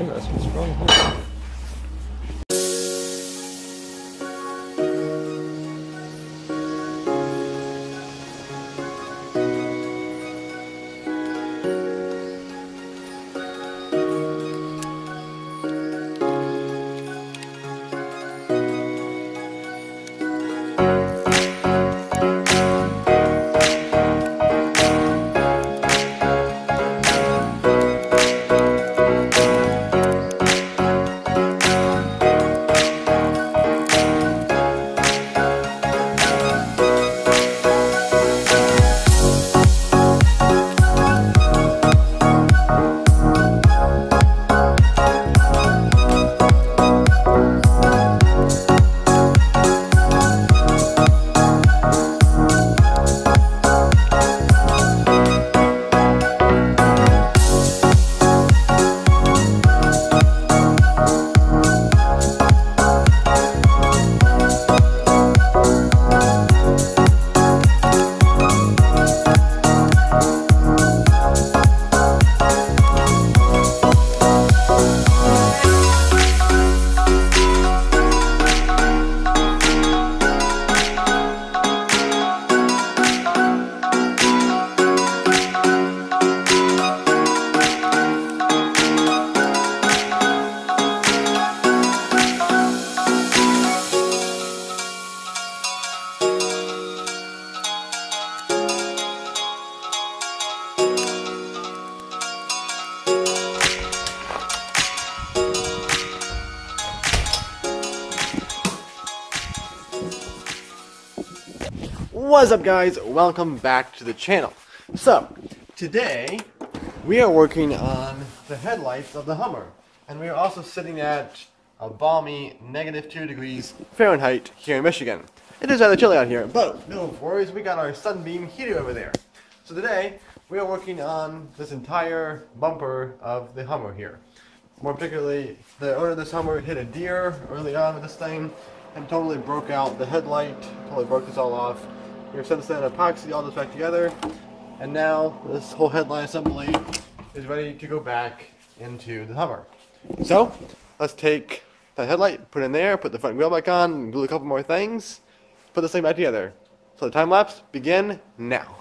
Interesting. Strong. What's up, guys? Welcome back to the channel. So today we are working on the headlights of the Hummer, and we are also sitting at a balmy -2 degrees Fahrenheit here in Michigan. It is rather chilly out here, but no worries, we got our sunbeam heater over there. So today we are working on this entire bumper of the Hummer here. More particularly, the owner of this Hummer hit a deer early on with this thing and totally broke out the headlight, totally broke this all off. We've since then epoxied all this back together, and now this whole headlight assembly is ready to go back into the Hummer. So let's take that headlight, put it in there, put the front wheel back on, and glue a couple more things, put this thing back together. So the time lapse begin now.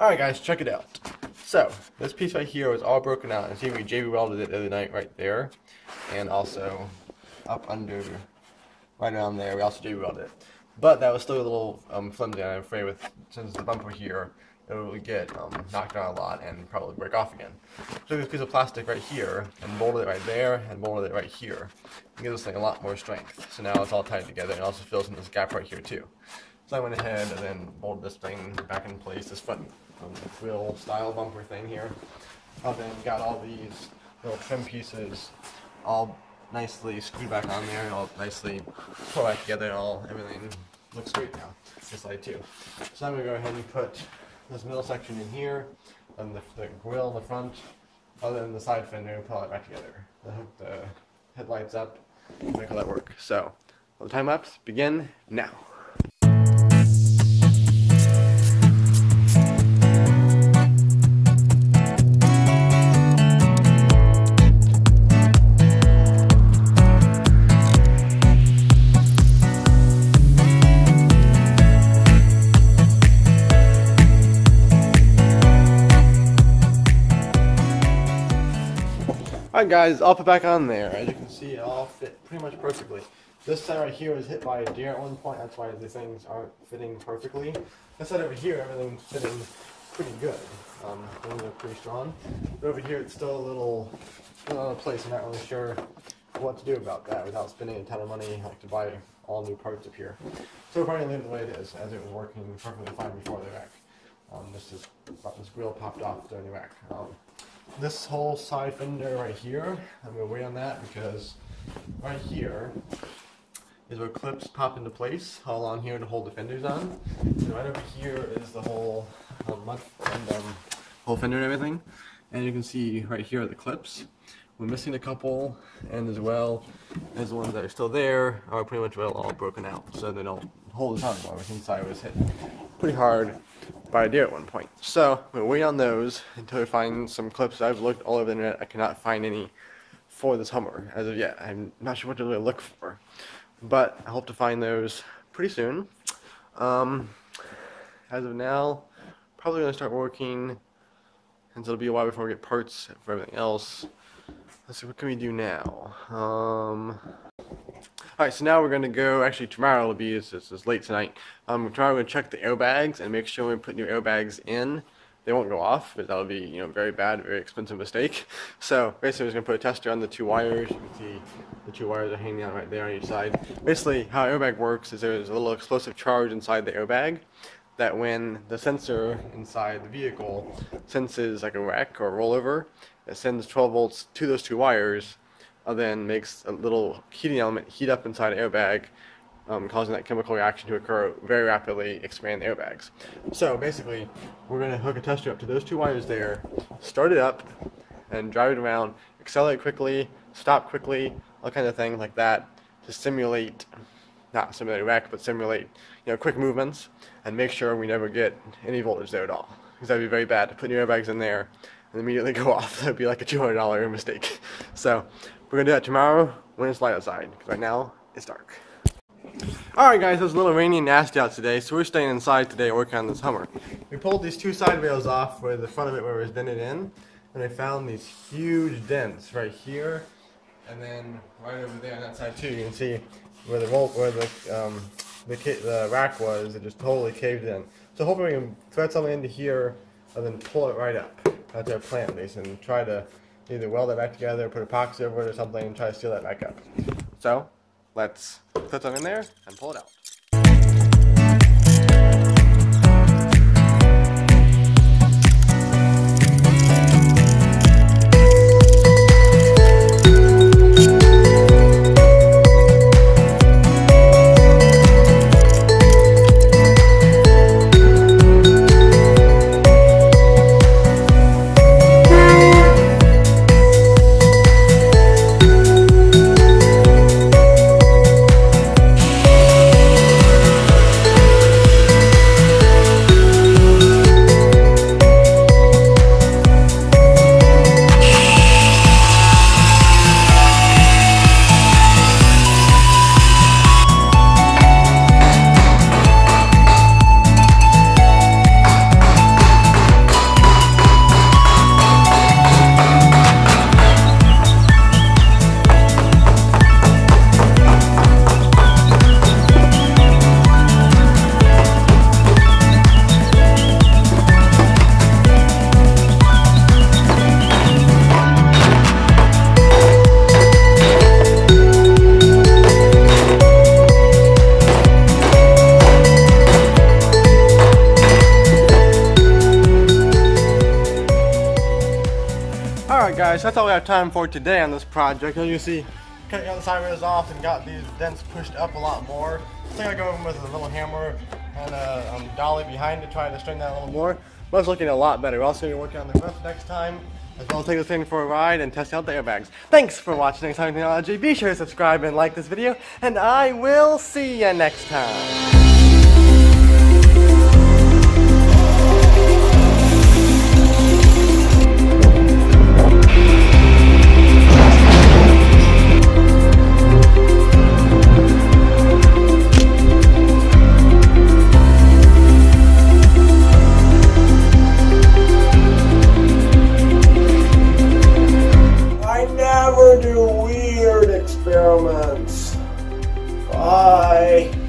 Alright guys, check it out. So, this piece right here was all broken out, and see we JB welded it the other night right there, and also up under, right around there, we also JB welded it. But that was still a little flimsy, and I'm afraid since the bumper here, it would get knocked down a lot and probably break off again. So I took this piece of plastic right here, and bolted it right there, and bolted it right here. It gives this thing a lot more strength. So now it's all tied together, and it also fills in this gap right here too. So I went ahead and then bolted this thing back in place, this front wheel style bumper thing here. And then got all these little trim pieces all nicely screwed back on there, and all nicely put back together, and everything looks great now. This light too. So I'm going to go ahead and put this middle section in here, and the grill in the front, other than the side fender, and put it back together. Hook the headlights up, make all that work. So, the time lapse begin now. Alright guys, I'll put back on there. As you can see, it all fit pretty much perfectly. This side right here was hit by a deer at one point, that's why the things aren't fitting perfectly. This side over here, everything's fitting pretty good. Things are pretty strong. But over here, it's still a little out of place. I'm not really sure what to do about that without spending a ton of money, like to buy all new parts up here. So we're probably leave it the way it is, as it was working perfectly fine before the wreck. This grill popped off during the wreck. This whole side fender right here, I'm going to wait on that because right here is where clips pop into place all along here to hold the fenders on. And right over here is the whole whole fender and everything. And you can see right here are the clips. We're missing a couple, and as well as the ones that are still there are pretty much all broken out, so they don't hold us on anymore. This inside was hit pretty hard by a deer at one point. So we'll wait on those until we find some clips. I've looked all over the internet. I cannot find any for this Hummer as of yet. I'm not sure what to really look for, but I hope to find those pretty soon. As of now, probably going to start working, and so it'll be a while before we get parts for everything else. Let's see, what can we do now? Alright, so now we're going to go, actually tomorrow it'll be, it's late tonight. Tomorrow we're going to check the airbags and make sure when we put new airbags in, they won't go off, because that'll be, you know, very bad, very expensive mistake. So basically we're just going to put a tester on the two wires. You can see the two wires are hanging out right there on each side. Basically how an airbag works is there's a little explosive charge inside the airbag that when the sensor inside the vehicle senses like a wreck or a rollover, it sends 12 volts to those two wires, then makes a little heating element heat up inside an airbag, causing that chemical reaction to occur very rapidly, expand the airbags. So basically, we're going to hook a tester up to those two wires there, start it up, and drive it around, accelerate quickly, stop quickly, all kind of things like that to simulate, not simulate a wreck, but simulate, you know, quick movements, and make sure we never get any voltage there at all. Because that would be very bad to put new airbags in there and immediately go off. That would be like a $200 mistake. So we're going to do that tomorrow when it's light outside, because right now it's dark. Alright guys, it was a little rainy and nasty out today, so we're staying inside today working on this Hummer. We pulled these two side rails off where the front of it where it was dented in, and I found these huge dents right here, and then right over there on that side too. You can see where the rack was, it just totally caved in. So hopefully we can thread something into here and then pull it right up. That's our plan at least, and try to either weld it back together, put epoxy over it or something, and try to seal that back up. So let's put something in there and pull it out. Alright guys, that's all we have time for today on this project. As you see, cut the side rails off and got these dents pushed up a lot more. I think I go in with a little hammer and a dolly behind to try to straighten that a little more. But it's looking a lot better. We're also going to be working on the roof next time, as well as take this thing for a ride and test out the airbags. Thanks for watching Next Time Technology. Be sure to subscribe and like this video, and I will see you next time. Do weird experiments. Bye.